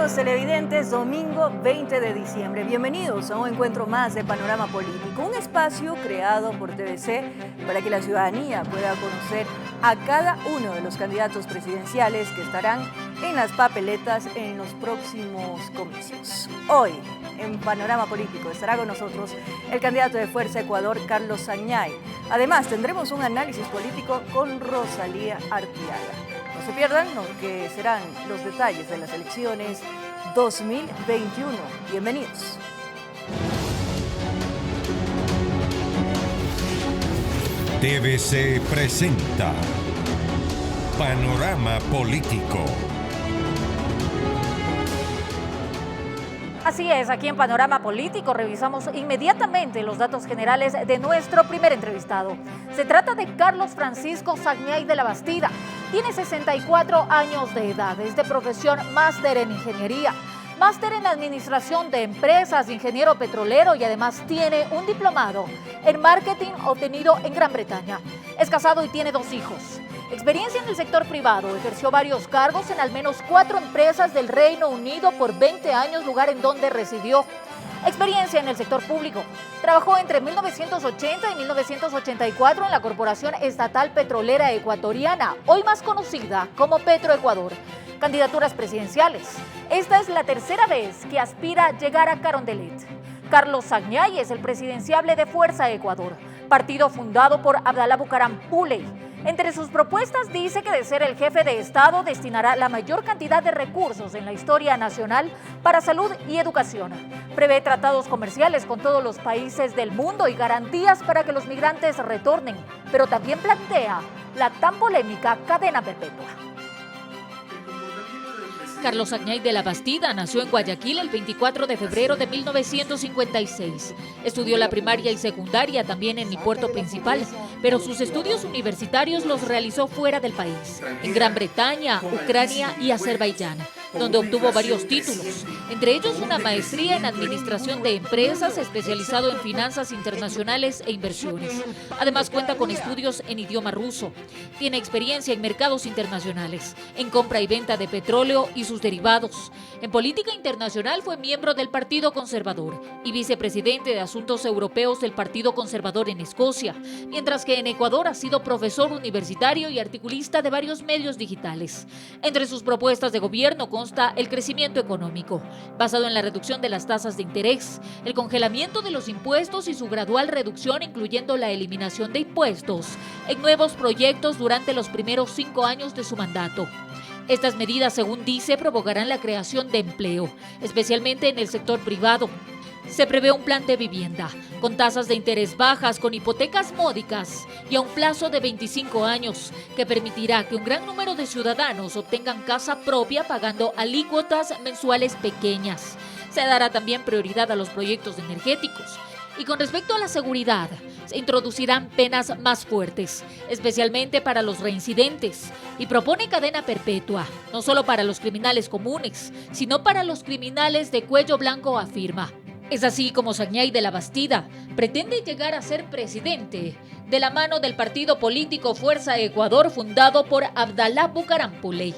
amigos televidentes, domingo 20 de diciembre. Bienvenidos a un encuentro más de Panorama Político, un espacio creado por TVC para que la ciudadanía pueda conocer a cada uno de los candidatos presidenciales que estarán en las papeletas en los próximos comicios. Hoy, en Panorama Político, estará con nosotros el candidato de Fuerza Ecuador, Carlos Sagnaï. Además, tendremos un análisis político con Rosalía Arteaga. No se pierdan lo que serán los detalles de las elecciones 2021. Bienvenidos. TVC presenta Panorama Político. Así es, aquí en Panorama Político revisamos inmediatamente los datos generales de nuestro primer entrevistado. Se trata de Carlos Francisco Sagnaï de la Bastida. Tiene 64 años de edad, es de profesión máster en ingeniería, máster en administración de empresas, ingeniero petrolero y además tiene un diplomado en marketing obtenido en Gran Bretaña. Es casado y tiene 2 hijos. Experiencia en el sector privado, ejerció varios cargos en al menos 4 empresas del Reino Unido por 20 años, lugar en donde residió. Experiencia en el sector público. Trabajó entre 1980 y 1984 en la Corporación Estatal Petrolera Ecuatoriana, hoy más conocida como Petroecuador. Candidaturas presidenciales. Esta es la tercera vez que aspira a llegar a Carondelet. Carlos Sagnaï es el presidenciable de Fuerza Ecuador, partido fundado por Abdalá Bucaram Puley. Entre sus propuestas dice que de ser el jefe de Estado destinará la mayor cantidad de recursos en la historia nacional para salud y educación. Prevé tratados comerciales con todos los países del mundo y garantías para que los migrantes retornen, pero también plantea la tan polémica cadena perpetua. Carlos Sagnaï de la Bastida nació en Guayaquil el 24 de febrero de 1956. Estudió la primaria y secundaria también en el puerto principal, pero sus estudios universitarios los realizó fuera del país, en Gran Bretaña, Ucrania y Azerbaiyán, donde obtuvo varios títulos, entre ellos una maestría en administración de empresas, especializado en finanzas internacionales e inversiones. Además cuenta con estudios en idioma ruso. Tiene experiencia en mercados internacionales, en compra y venta de petróleo y sus derivados. En política internacional fue miembro del Partido Conservador y vicepresidente de Asuntos Europeos del Partido Conservador en Escocia, mientras que en Ecuador ha sido profesor universitario y articulista de varios medios digitales. Entre sus propuestas de gobierno consta el crecimiento económico, basado en la reducción de las tasas de interés, el congelamiento de los impuestos y su gradual reducción, incluyendo la eliminación de impuestos en nuevos proyectos durante los primeros 5 años de su mandato. Estas medidas, según dice, provocarán la creación de empleo, especialmente en el sector privado. Se prevé un plan de vivienda, con tasas de interés bajas, con hipotecas módicas y a un plazo de 25 años, que permitirá que un gran número de ciudadanos obtengan casa propia pagando alícuotas mensuales pequeñas. Se dará también prioridad a los proyectos energéticos. Y con respecto a la seguridad, se introducirán penas más fuertes, especialmente para los reincidentes, y propone cadena perpetua, no solo para los criminales comunes, sino para los criminales de cuello blanco, afirma. Es así como Sagnaï de la Bastida pretende llegar a ser presidente de la mano del partido político Fuerza Ecuador, fundado por Abdalá Bucaram Puley.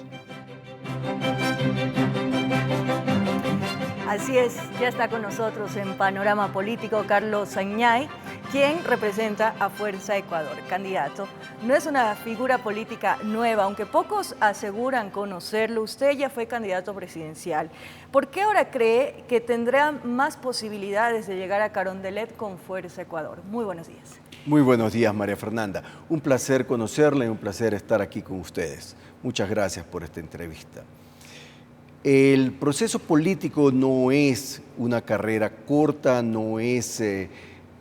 Así es, ya está con nosotros en Panorama Político Carlos Sagnaï, quien representa a Fuerza Ecuador, candidato. No es una figura política nueva, aunque pocos aseguran conocerlo. Usted ya fue candidato presidencial. ¿Por qué ahora cree que tendrá más posibilidades de llegar a Carondelet con Fuerza Ecuador? Muy buenos días. Muy buenos días, María Fernanda. Un placer conocerla y un placer estar aquí con ustedes. Muchas gracias por esta entrevista. El proceso político no es una carrera corta, no es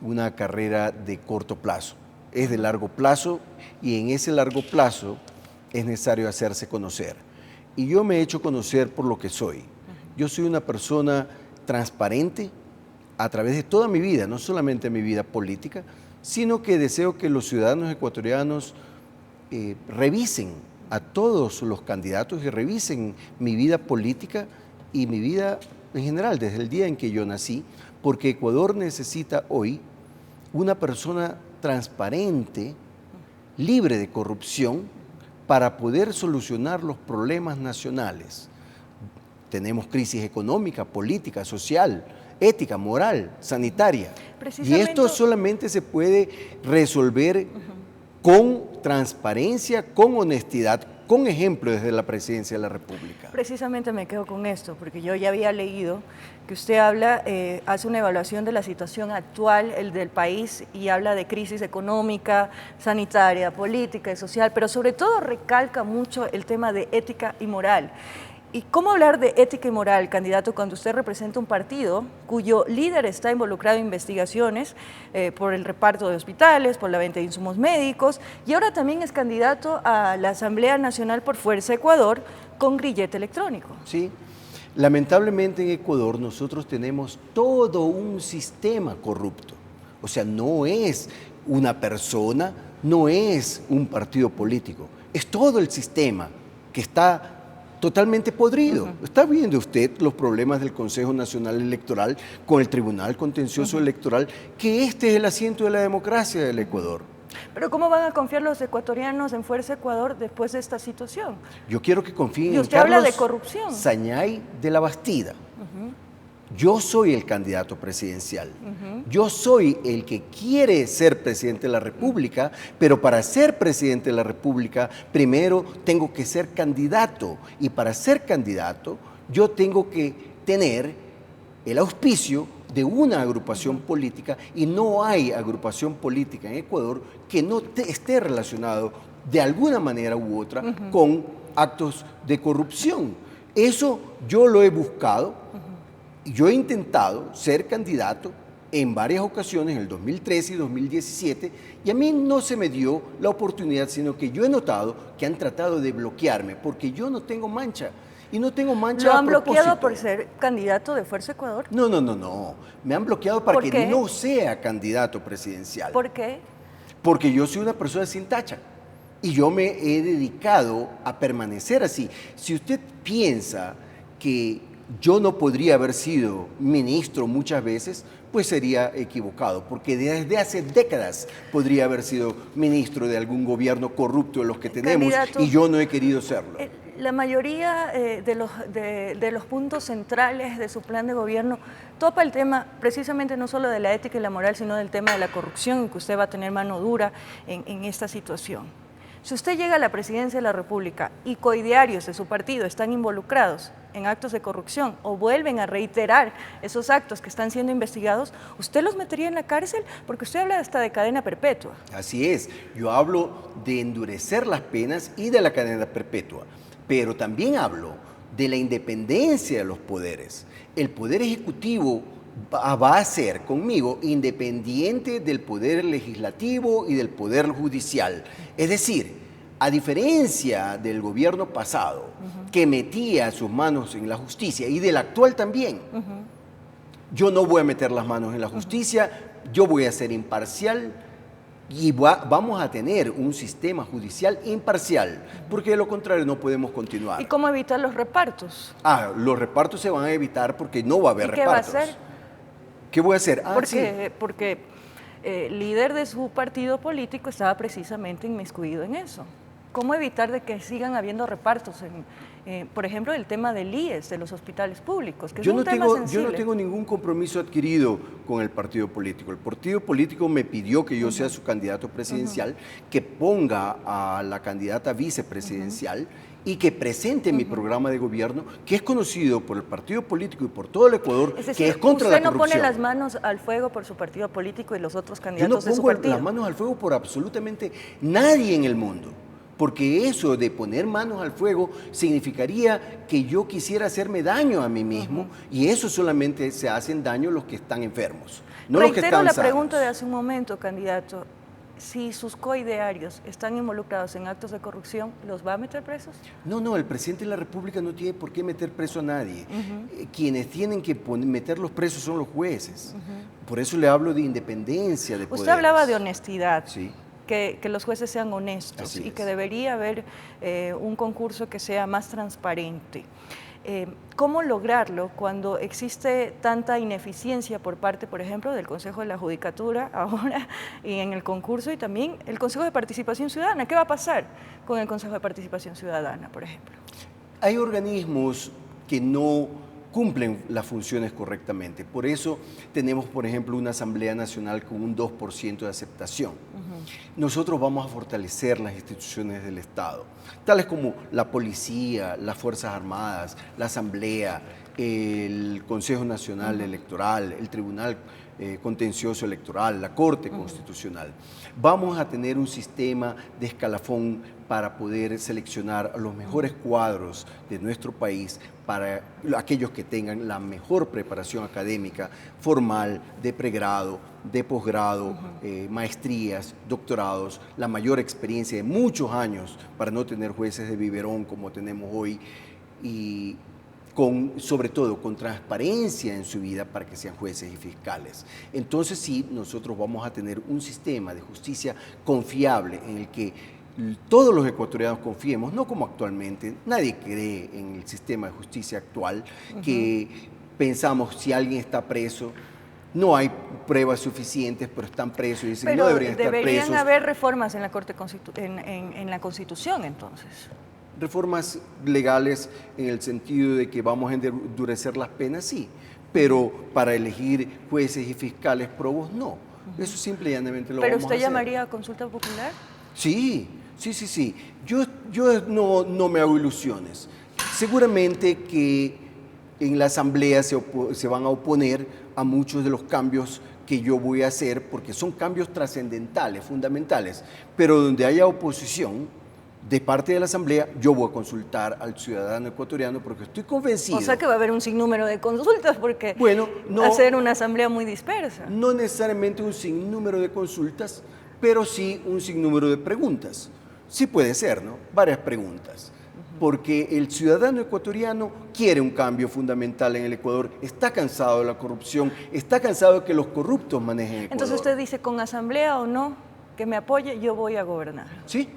una carrera de corto plazo, es de largo plazo y en ese largo plazo es necesario hacerse conocer. Y yo me he hecho conocer por lo que soy. Yo soy una persona transparente a través de toda mi vida, no solamente mi vida política, sino que deseo que los ciudadanos ecuatorianos revisen a todos los candidatos y revisen mi vida política y mi vida en general, desde el día en que yo nací, porque Ecuador necesita hoy una persona transparente, libre de corrupción, para poder solucionar los problemas nacionales. tenemos crisis económica, política, social, ética, moral, sanitaria. Y esto solamente se puede resolver con transparencia, con honestidad, con ejemplo desde la Presidencia de la República. Precisamente me quedo con esto, porque yo ya había leído que usted habla, hace una evaluación de la situación actual del país y habla de crisis económica, sanitaria, política y social, pero sobre todo recalca mucho el tema de ética y moral. ¿Y cómo hablar de ética y moral, candidato, cuando usted representa un partido cuyo líder está involucrado en investigaciones por el reparto de hospitales, por la venta de insumos médicos, y ahora también es candidato a la Asamblea Nacional por Fuerza Ecuador con grillete electrónico? Sí, lamentablemente en Ecuador nosotros tenemos todo un sistema corrupto. O sea, no es una persona, no es un partido político, es todo el sistema que está totalmente podrido. Está viendo usted los problemas del Consejo Nacional Electoral con el Tribunal Contencioso Electoral, que este es el asiento de la democracia del Ecuador. Pero ¿cómo van a confiar los ecuatorianos en Fuerza Ecuador después de esta situación? Yo quiero que confíen y en usted habla Carlos de corrupción. Sañay de la Bastida. Yo soy el candidato presidencial. Yo soy el que quiere ser presidente de la República, pero para ser presidente de la República, primero tengo que ser candidato. Y para ser candidato, yo tengo que tener el auspicio de una agrupación política, y no hay agrupación política en Ecuador que no esté relacionado de alguna manera u otra con actos de corrupción. Eso yo lo he buscado. Yo he intentado ser candidato en varias ocasiones, en el 2013 y 2017, y a mí no se me dio la oportunidad, sino que yo he notado que han tratado de bloquearme, porque yo no tengo mancha, y no tengo mancha a propósito. ¿Lo han bloqueado por ser candidato de Fuerza Ecuador? No. Me han bloqueado para que no sea candidato presidencial. ¿Por qué? Porque yo soy una persona sin tacha, y yo me he dedicado a permanecer así. Si usted piensa que yo no podría haber sido ministro muchas veces, pues sería equivocado, porque desde hace décadas podría haber sido ministro de algún gobierno corrupto de los que tenemos, candidato, y yo no he querido serlo. La mayoría de los puntos centrales de su plan de gobierno topa el tema precisamente no solo de la ética y la moral, sino del tema de la corrupción, que usted va a tener mano dura en esta situación. Si usted llega a la presidencia de la República y coidearios de su partido están involucrados en actos de corrupción o vuelven a reiterar esos actos que están siendo investigados, ¿usted los metería en la cárcel? Porque usted habla hasta de cadena perpetua. Así es, yo hablo de endurecer las penas y de la cadena perpetua, pero también hablo de la independencia de los poderes. El Poder Ejecutivo va a ser conmigo independiente del Poder Legislativo y del Poder Judicial. Es decir, a diferencia del gobierno pasado, que metía sus manos en la justicia, y del actual también, yo no voy a meter las manos en la justicia, yo voy a ser imparcial, y vamos a tener un sistema judicial imparcial, porque de lo contrario no podemos continuar. ¿Y cómo evitar los repartos? Los repartos se van a evitar porque no va a haber repartos. ¿Qué va a hacer? ¿Qué voy a hacer? Porque el líder de su partido político estaba precisamente inmiscuido en eso. ¿Cómo evitar de que sigan habiendo repartos? Por ejemplo, el tema del IES, de los hospitales públicos, que es un tema sensible. Yo no tengo ningún compromiso adquirido con el partido político. El partido político me pidió que yo sea su candidato presidencial, que ponga a la candidata vicepresidencial y que presente mi programa de gobierno, que es conocido por el partido político y por todo el Ecuador, que es contra la corrupción. ¿Usted no pone las manos al fuego por su partido político y los otros candidatos de su partido? Yo no pongo las manos al fuego por absolutamente nadie en el mundo, porque eso de poner manos al fuego significaría que yo quisiera hacerme daño a mí mismo, y eso solamente se hacen daño los que están enfermos, no los que están sanos. Reitero la pregunta de hace un momento, candidato. Si sus coidearios están involucrados en actos de corrupción, ¿los va a meter presos? No, el presidente de la República no tiene por qué meter preso a nadie. Quienes tienen que meter los presos son los jueces. Por eso le hablo de independencia de poderes. Usted hablaba de honestidad. Sí. Que los jueces sean honestos y que debería haber un concurso que sea más transparente. ¿Cómo lograrlo cuando existe tanta ineficiencia por parte, por ejemplo, del Consejo de la Judicatura ahora y en el concurso, y también el Consejo de Participación Ciudadana? ¿Qué va a pasar con el Consejo de Participación Ciudadana, por ejemplo? Hay organismos que no cumplen las funciones correctamente. Por eso tenemos, por ejemplo, una Asamblea Nacional con un 2% de aceptación. Nosotros vamos a fortalecer las instituciones del Estado, tales como la policía, las Fuerzas Armadas, la Asamblea, el Consejo Nacional Electoral, el Tribunal Contencioso Electoral, la Corte Constitucional. Vamos a tener un sistema de escalafón para poder seleccionar a los mejores cuadros de nuestro país, para aquellos que tengan la mejor preparación académica, formal, de pregrado, de posgrado, maestrías, doctorados, la mayor experiencia de muchos años para no tener jueces de biberón como tenemos hoy, y sobre todo con transparencia en su vida para que sean jueces y fiscales. Entonces sí, nosotros vamos a tener un sistema de justicia confiable en el que todos los ecuatorianos confiemos, no como actualmente. Nadie cree en el sistema de justicia actual, que pensamos si alguien está preso, no hay pruebas suficientes, pero están presos y dicen no deberían estar presos. Deberían haber reformas en la en la Constitución, entonces. Reformas legales en el sentido de que vamos a endurecer las penas, sí, pero para elegir jueces y fiscales probos, no. Eso simple y llanamente lo vamos a hacer. ¿Pero usted llamaría a consulta popular? Sí. Yo no me hago ilusiones. Seguramente que en la Asamblea se van a oponer a muchos de los cambios que yo voy a hacer, porque son cambios trascendentales, fundamentales, pero donde haya oposición de parte de la Asamblea, yo voy a consultar al ciudadano ecuatoriano porque estoy convencido. O sea que va a haber un sinnúmero de consultas porque no, va a ser una asamblea muy dispersa. No necesariamente un sinnúmero de consultas, pero sí un sinnúmero de preguntas. Sí puede ser, ¿no? Varias preguntas. Porque el ciudadano ecuatoriano quiere un cambio fundamental en el Ecuador, está cansado de la corrupción, está cansado de que los corruptos manejen el Ecuador. Entonces usted dice, con asamblea o no, que me apoye, yo voy a gobernar. Sí.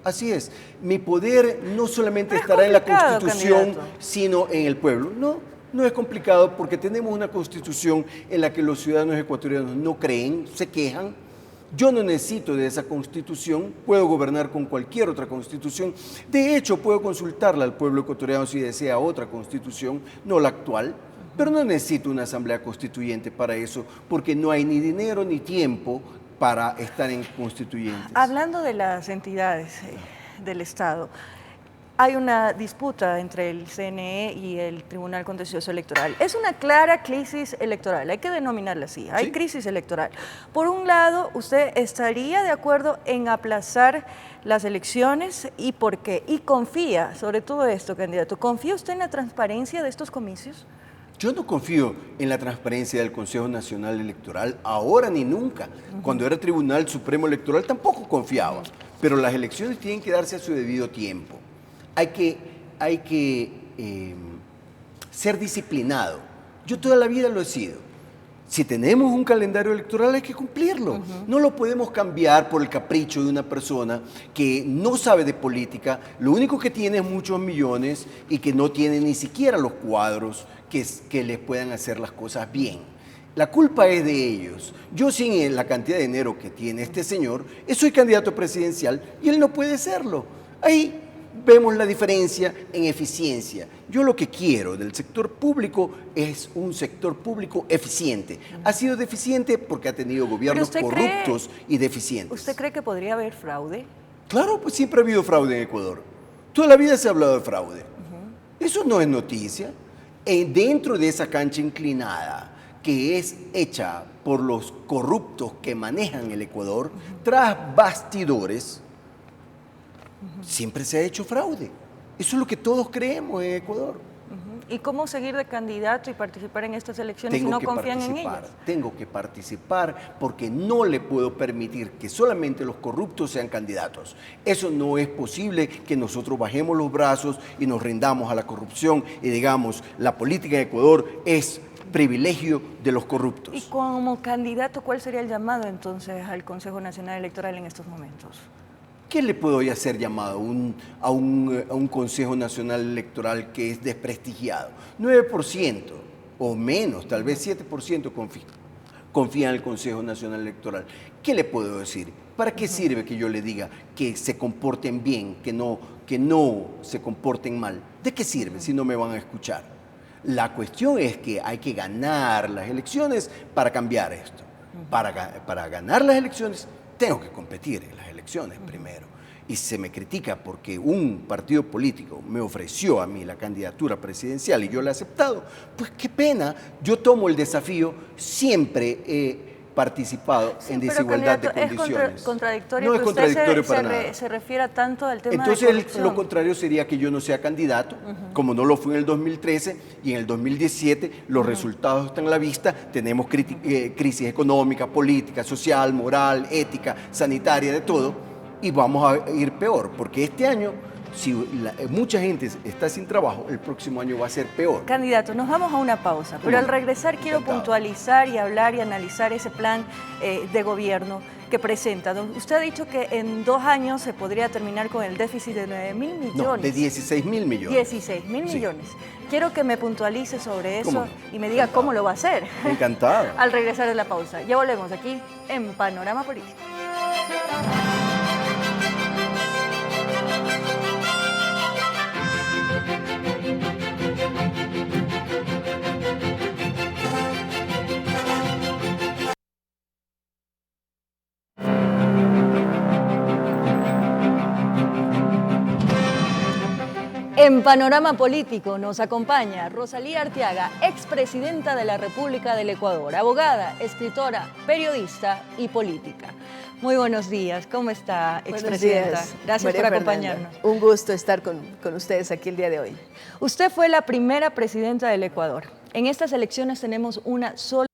Así es, mi poder no solamente estará en la Constitución, candidato, sino en el pueblo. No es complicado porque tenemos una Constitución en la que los ciudadanos ecuatorianos no creen, se quejan. Yo no necesito de esa Constitución, puedo gobernar con cualquier otra Constitución. De hecho, puedo consultarla al pueblo ecuatoriano si desea otra Constitución, no la actual, pero no necesito una asamblea constituyente para eso, porque no hay ni dinero ni tiempo para estar en constituyentes. Hablando de las entidades del Estado, hay una disputa entre el CNE y el Tribunal Contencioso Electoral. Es una clara crisis electoral, hay que denominarla así, hay crisis electoral. Por un lado, ¿usted estaría de acuerdo en aplazar las elecciones y por qué? Y confía, sobre todo esto, candidato, ¿confía usted en la transparencia de estos comicios? Yo no confío en la transparencia del Consejo Nacional Electoral, ahora ni nunca. Cuando era Tribunal Supremo Electoral tampoco confiaba, pero las elecciones tienen que darse a su debido tiempo. Hay que ser disciplinado. Yo toda la vida lo he sido. Si tenemos un calendario electoral hay que cumplirlo. No lo podemos cambiar por el capricho de una persona que no sabe de política, lo único que tiene es muchos millones y que no tiene ni siquiera los cuadros que les puedan hacer las cosas bien. La culpa es de ellos. Yo sin la cantidad de dinero que tiene este señor, soy candidato presidencial y él no puede serlo. Ahí vemos la diferencia en eficiencia. Yo lo que quiero del sector público es un sector público eficiente. Ha sido deficiente porque ha tenido gobiernos corruptos y deficientes. ¿Usted cree que podría haber fraude? Claro, pues siempre ha habido fraude en Ecuador. Toda la vida se ha hablado de fraude. Eso no es noticia. Dentro de esa cancha inclinada que es hecha por los corruptos que manejan el Ecuador, tras bastidores, siempre se ha hecho fraude. Eso es lo que todos creemos en Ecuador. ¿Y cómo seguir de candidato y participar en estas elecciones si no confían en ellas? Tengo que participar porque no le puedo permitir que solamente los corruptos sean candidatos. Eso no es posible, que nosotros bajemos los brazos y nos rindamos a la corrupción y digamos, la política de Ecuador es privilegio de los corruptos. Y como candidato, ¿cuál sería el llamado entonces al Consejo Nacional Electoral en estos momentos? ¿Qué le puedo yo hacer llamado a un Consejo Nacional Electoral que es desprestigiado? 9% o menos, tal vez 7% confía en el Consejo Nacional Electoral. ¿Qué le puedo decir? ¿Para qué sirve que yo le diga que se comporten bien, que no se comporten mal? ¿De qué sirve si no me van a escuchar? La cuestión es que hay que ganar las elecciones para cambiar esto. Para ganar las elecciones, tengo que competir en las elecciones primero. Y se me critica porque un partido político me ofreció a mí la candidatura presidencial y yo la he aceptado, pues qué pena, yo tomo el desafío, siempre he participado en desigualdad de condiciones. Es contradictorio no que es contradictorio usted para nada. se refiera tanto al tema Entonces, de corrupción. lo contrario sería que yo no sea candidato, como no lo fui en el 2013 y en el 2017 los resultados están a la vista, tenemos crisis económica, política, social, moral, ética, sanitaria, de todo, y vamos a ir peor, porque este año, si mucha gente está sin trabajo, el próximo año va a ser peor. Candidato, nos vamos a una pausa, pero al regresar quiero puntualizar y hablar y analizar ese plan de gobierno que presenta. Usted ha dicho que en 2 años se podría terminar con el déficit de 9.000 millones. No, de 16.000 millones. 16.000 millones. Quiero que me puntualice sobre eso ¿Cómo? Y me diga cómo lo va a hacer. Encantado. Al regresar de la pausa. Ya volvemos aquí en Panorama Político. En Panorama Político nos acompaña Rosalía Arteaga, expresidenta de la República del Ecuador, abogada, escritora, periodista y política. Muy buenos días, ¿cómo está, expresidenta? Buenos días, Gracias María por Fernanda. acompañarnos. Un gusto estar con ustedes aquí el día de hoy. Usted fue la primera presidenta del Ecuador. En estas elecciones tenemos una sola.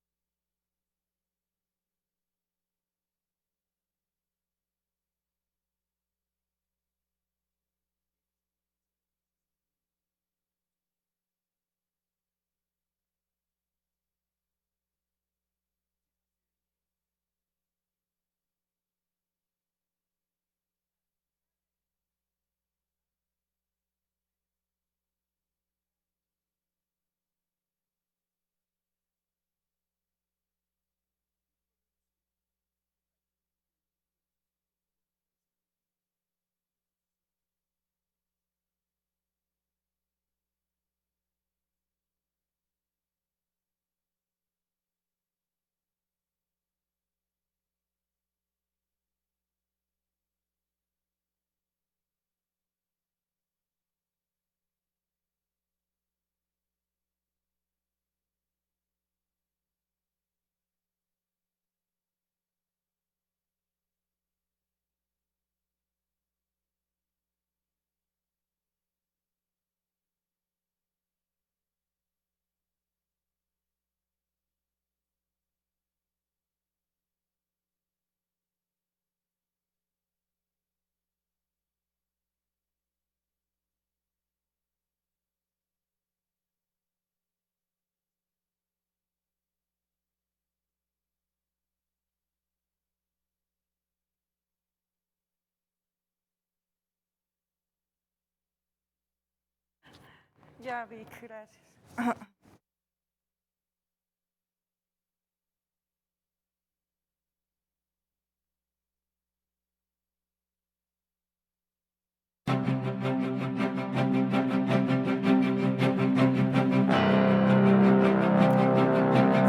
Ya vi, gracias.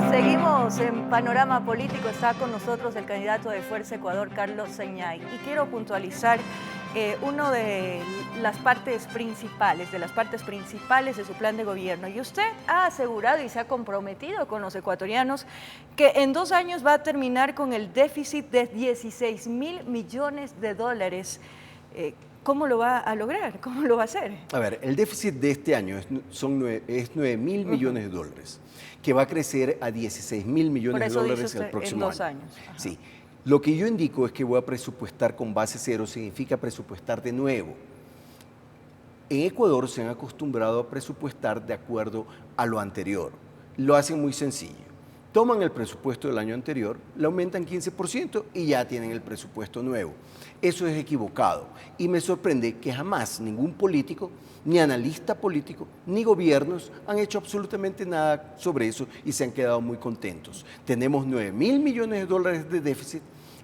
Seguimos en Panorama Político, está con nosotros el candidato de Fuerza Ecuador, Carlos Señay, y quiero puntualizar una de las partes principales, de su plan de gobierno. Y usted ha asegurado y se ha comprometido con los ecuatorianos que en 2 años va a terminar con el déficit de 16.000 millones de dólares. ¿Cómo lo va a lograr? ¿Cómo lo va a hacer? A ver, el déficit de este año es 9.000 millones de dólares, que va a crecer a 16.000 millones de dólares el próximo año. En 2 años. Ajá. Sí. Lo que yo indico es que voy a presupuestar con base cero, significa presupuestar de nuevo. En Ecuador se han acostumbrado a presupuestar de acuerdo a lo anterior. Lo hacen muy sencillo. Toman el presupuesto del año anterior, le aumentan 15% y ya tienen el presupuesto nuevo. Eso es equivocado y me sorprende que jamás ningún político, ni analista político, ni gobiernos han hecho absolutamente nada sobre eso y se han quedado muy contentos. Tenemos 9.000 millones de dólares de déficit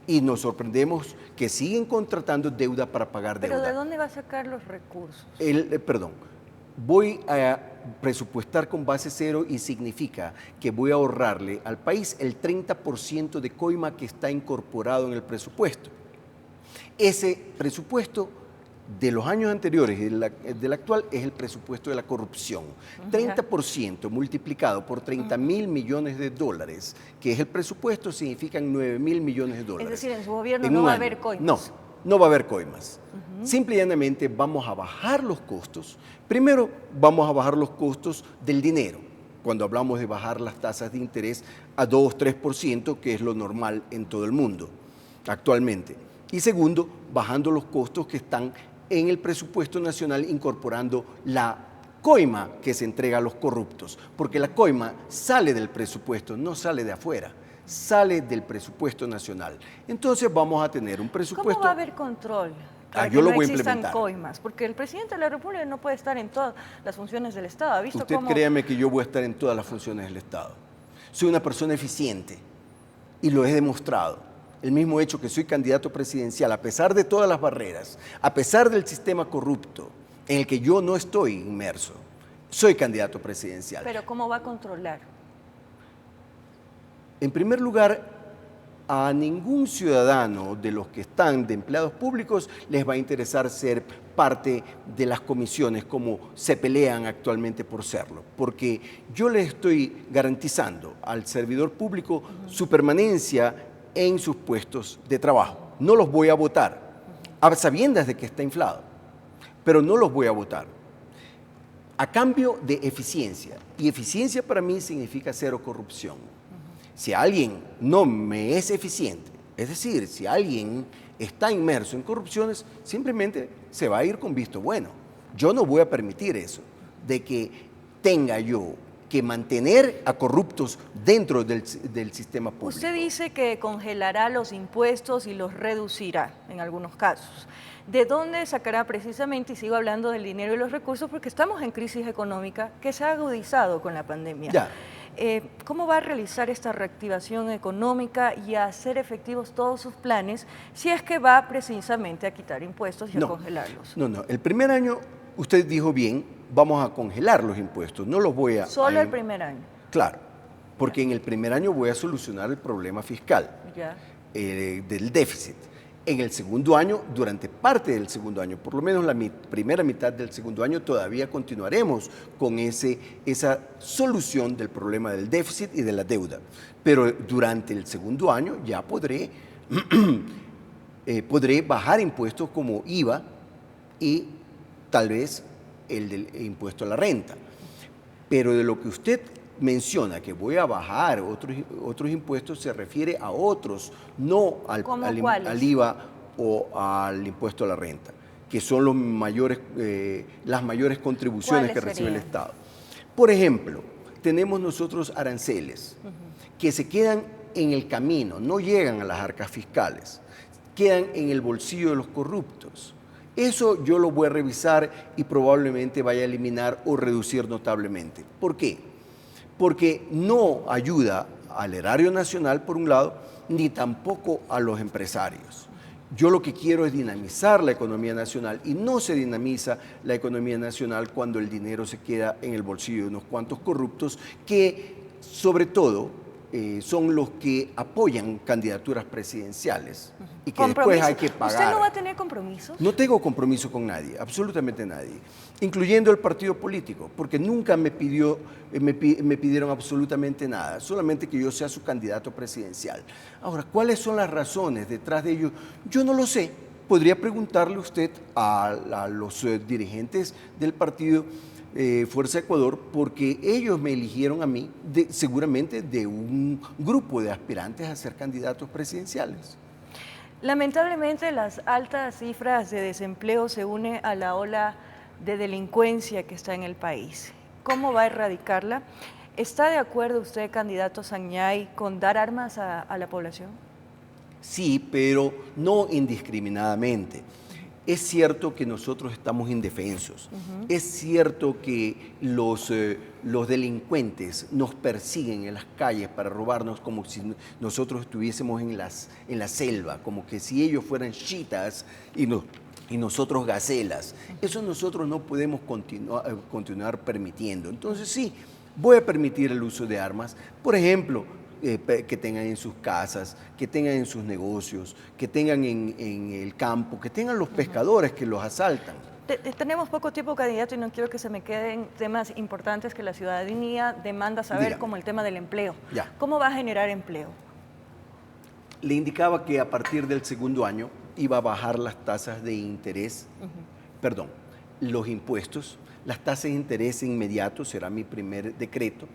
y nos sorprendemos que siguen contratando deuda para pagar deuda. ¿Pero de dónde va a sacar los recursos? Perdón, voy a presupuestar con base cero y significa que voy a ahorrarle al país el 30% de coima que está incorporado en el presupuesto. Ese presupuesto de los años anteriores y del actual es el presupuesto de la corrupción. 30% multiplicado por 30.000 millones de dólares, que es el presupuesto, significan 9.000 millones de dólares. Es decir, en su gobierno no va a haber coimas. No va a haber coimas. Simple y llanamente vamos a bajar los costos. Primero, vamos a bajar los costos del dinero, cuando hablamos de bajar las tasas de interés a 2-3%, que es lo normal en todo el mundo actualmente. Y segundo, bajando los costos que están en el presupuesto nacional, incorporando la coima que se entrega a los corruptos, porque la coima sale del presupuesto, no sale de afuera, sale del presupuesto nacional. Entonces vamos a tener un presupuesto... ¿Cómo va a haber control para yo que lo no voy a existan implementar. coimas? Porque el presidente de la República no puede estar en todas las funciones del Estado. ¿Ha visto Usted cómo? créame que yo voy a estar en todas las funciones del Estado. Soy una persona eficiente y lo he demostrado. El mismo hecho que soy candidato presidencial, a pesar de todas las barreras, a pesar del sistema corrupto en el que yo no estoy inmerso, soy candidato presidencial. Pero ¿cómo va a controlar? En primer lugar, a ningún ciudadano de los que están de empleados públicos les va a interesar ser parte de las comisiones como se pelean actualmente por serlo, porque yo le estoy garantizando al servidor público su permanencia en sus puestos de trabajo. No los voy a votar, a sabiendas de que está inflado, pero no los voy a votar. A cambio de eficiencia, y eficiencia para mí significa cero corrupción. Si alguien no me es eficiente, es decir, si alguien está inmerso en corrupciones, simplemente se va a ir con visto bueno. Yo no voy a permitir eso, de que tenga yo que mantener a corruptos dentro del sistema público. Usted dice que congelará los impuestos y los reducirá en algunos casos. ¿De dónde sacará precisamente, y sigo hablando del dinero y los recursos, porque estamos en crisis económica que se ha agudizado con la pandemia? Ya. ¿Cómo va a realizar esta reactivación económica y a hacer efectivos todos sus planes si es que va precisamente a quitar impuestos y a congelarlos? No. El primer año, usted dijo bien, vamos a congelar los impuestos. No los voy a... Solo el primer año. Claro, porque en el primer año voy a solucionar el problema fiscal del déficit. En el segundo año, durante parte del segundo año, por lo menos la primera mitad del segundo año, todavía continuaremos con esa solución del problema del déficit y de la deuda. Pero durante el segundo año ya podré bajar impuestos como IVA y tal vez el del impuesto a la renta. Pero de lo que usted menciona que voy a bajar otros impuestos, se refiere a otros, no al IVA o al impuesto a la renta, que son las mayores contribuciones que recibe el Estado. Por ejemplo, tenemos nosotros aranceles que se quedan en el camino, no llegan a las arcas fiscales, quedan en el bolsillo de los corruptos. Eso yo lo voy a revisar y probablemente vaya a eliminar o reducir notablemente. ¿Por qué? Porque no ayuda al erario nacional, por un lado, ni tampoco a los empresarios. Yo lo que quiero es dinamizar la economía nacional y no se dinamiza la economía nacional cuando el dinero se queda en el bolsillo de unos cuantos corruptos que, sobre todo, son los que apoyan candidaturas presidenciales y que después hay que pagar. ¿Usted no va a tener compromisos? No tengo compromiso con nadie, absolutamente nadie, incluyendo el partido político, porque nunca me pidieron absolutamente nada, solamente que yo sea su candidato presidencial. Ahora, ¿cuáles son las razones detrás de ello? Yo no lo sé. Podría preguntarle usted a los dirigentes del partido Fuerza Ecuador, porque ellos me eligieron a mí seguramente de un grupo de aspirantes a ser candidatos presidenciales. Lamentablemente las altas cifras de desempleo se unen a la ola de delincuencia que está en el país. ¿Cómo va a erradicarla? ¿Está de acuerdo usted, candidato Sagniay, con dar armas a la población? Sí, pero no indiscriminadamente. Es cierto que nosotros estamos indefensos. Es cierto que los delincuentes nos persiguen en las calles para robarnos como si nosotros estuviésemos en la selva, como que si ellos fueran chitas y y nosotros gacelas. Eso nosotros no podemos continuar permitiendo. Entonces sí, voy a permitir el uso de armas, por ejemplo, que tengan en sus casas, que tengan en sus negocios, que tengan en el campo, que tengan los pescadores que los asaltan. Tenemos poco tiempo, candidato, y no quiero que se me queden temas importantes que la ciudadanía demanda saber, Dígame. como el tema del empleo. Ya. ¿Cómo va a generar empleo? Le indicaba que a partir del segundo año iba a bajar las tasas de interés, perdón, los impuestos, las tasas de interés inmediatos, será mi primer decreto.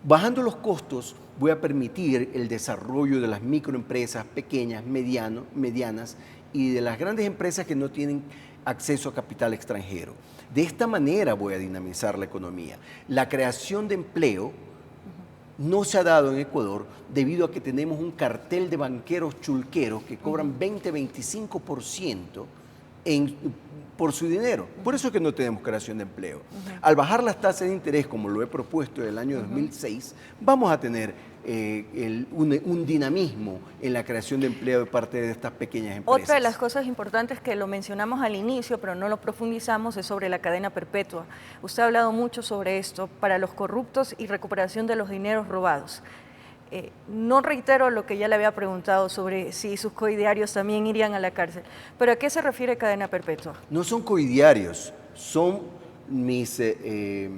Bajando los costos, voy a permitir el desarrollo de las microempresas pequeñas, medianas y de las grandes empresas que no tienen acceso a capital extranjero. De esta manera voy a dinamizar la economía. La creación de empleo no se ha dado en Ecuador debido a que tenemos un cartel de banqueros chulqueros que cobran 20-25% por su dinero. Por eso es que no tenemos creación de empleo. Al bajar las tasas de interés, como lo he propuesto en el año 2006, vamos a tener un dinamismo en la creación de empleo de parte de estas pequeñas empresas. Otra de las cosas importantes que lo mencionamos al inicio, pero no lo profundizamos, es sobre la cadena perpetua. Usted ha hablado mucho sobre esto, para los corruptos y recuperación de los dineros robados. No reitero lo que ya le había preguntado sobre si sus coidiarios también irían a la cárcel, pero ¿a qué se refiere cadena perpetua? No son coidiarios, son mis... es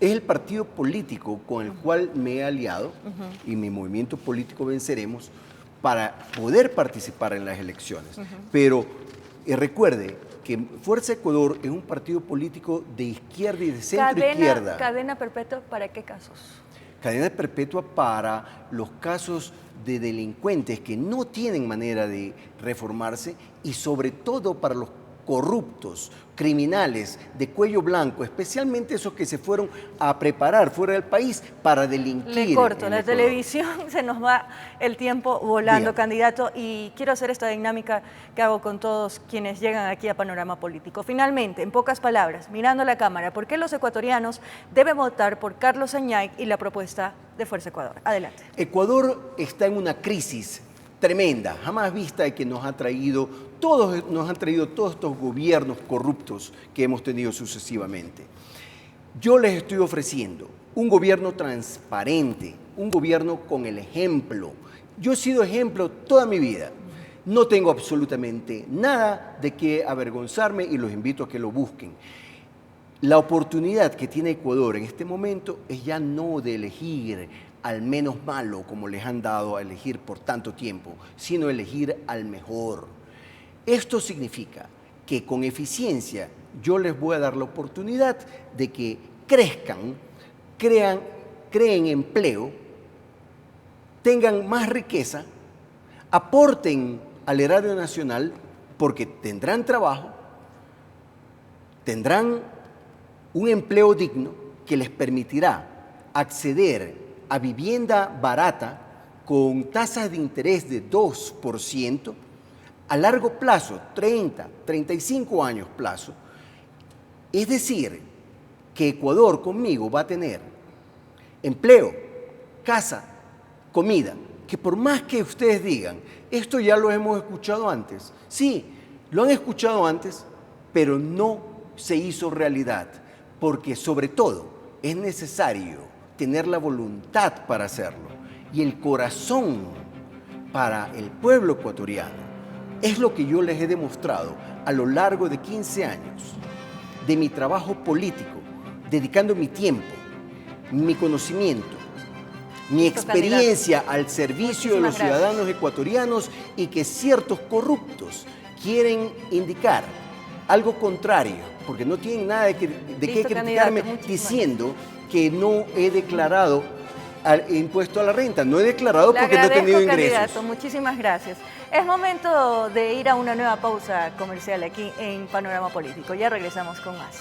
el partido político con el cual me he aliado y mi movimiento político Venceremos para poder participar en las elecciones. Pero recuerde que Fuerza Ecuador es un partido político de izquierda y de centro-izquierda. ¿Cadena perpetua para qué casos? Cadena perpetua para los casos de delincuentes que no tienen manera de reformarse y sobre todo para los corruptos, criminales de cuello blanco, especialmente esos que se fueron a preparar fuera del país para delinquir. Le corto, la Ecuador. televisión se nos va el tiempo volando, Dígame. candidato, y quiero hacer esta dinámica que hago con todos quienes llegan aquí a Panorama Político. Finalmente, en pocas palabras, mirando a la cámara, ¿por qué los ecuatorianos deben votar por Carlos Añay y la propuesta de Fuerza Ecuador? Adelante. Ecuador está en una crisis tremenda, jamás vista, y que nos han traído todos estos gobiernos corruptos que hemos tenido sucesivamente. Yo les estoy ofreciendo un gobierno transparente, un gobierno con el ejemplo. Yo he sido ejemplo toda mi vida. No tengo absolutamente nada de qué avergonzarme y los invito a que lo busquen. La oportunidad que tiene Ecuador en este momento es ya no de elegir al menos malo, como les han dado a elegir por tanto tiempo, sino elegir al mejor. Esto significa que con eficiencia yo les voy a dar la oportunidad de que crezcan, creen empleo, tengan más riqueza, aporten al erario nacional porque tendrán trabajo, tendrán un empleo digno que les permitirá acceder a vivienda barata con tasas de interés de 2%, a largo plazo, 30, 35 años plazo. Es decir, que Ecuador conmigo va a tener empleo, casa, comida, que por más que ustedes digan, esto ya lo hemos escuchado antes. Sí, lo han escuchado antes, pero no se hizo realidad, porque sobre todo es necesario tener la voluntad para hacerlo y el corazón para el pueblo ecuatoriano. Es lo que yo les he demostrado a lo largo de 15 años de mi trabajo político, dedicando mi tiempo, mi conocimiento, mi experiencia al servicio de los ciudadanos ecuatorianos, y que ciertos corruptos quieren indicar algo contrario, porque no tienen nada de qué criticarme diciendo que no he declarado impuesto a la renta. No he declarado porque no he tenido ingresos. Candidato, muchísimas gracias. Es momento de ir a una nueva pausa comercial aquí en Panorama Político. Ya regresamos con más.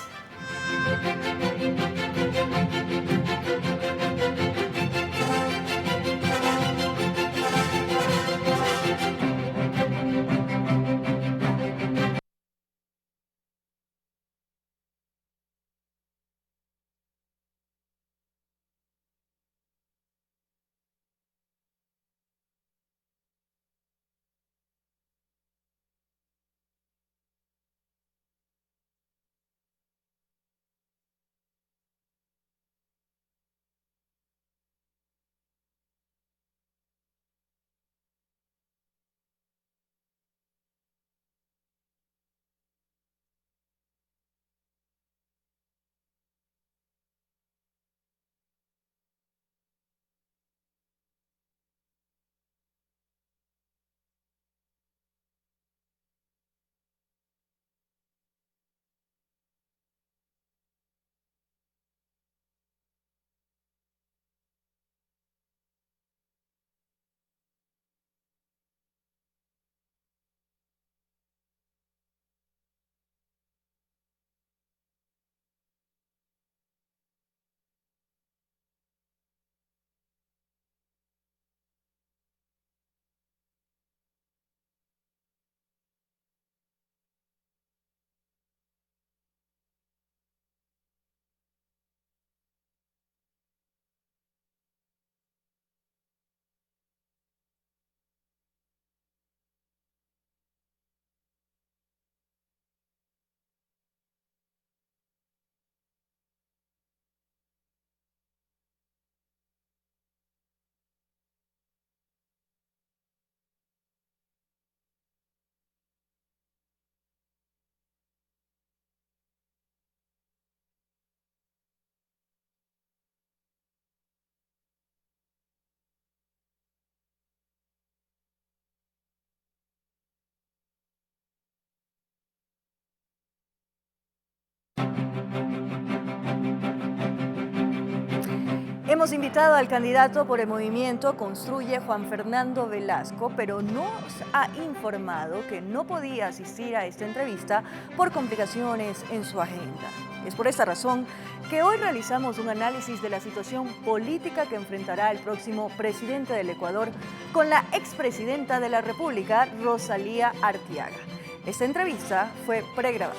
Hemos invitado al candidato por el movimiento Construye, Juan Fernando Velasco, pero nos ha informado que no podía asistir a esta entrevista por complicaciones en su agenda. Es por esta razón que hoy realizamos un análisis de la situación política que enfrentará el próximo presidente del Ecuador con la expresidenta de la República, Rosalía Arteaga. Esta entrevista fue pregrabada.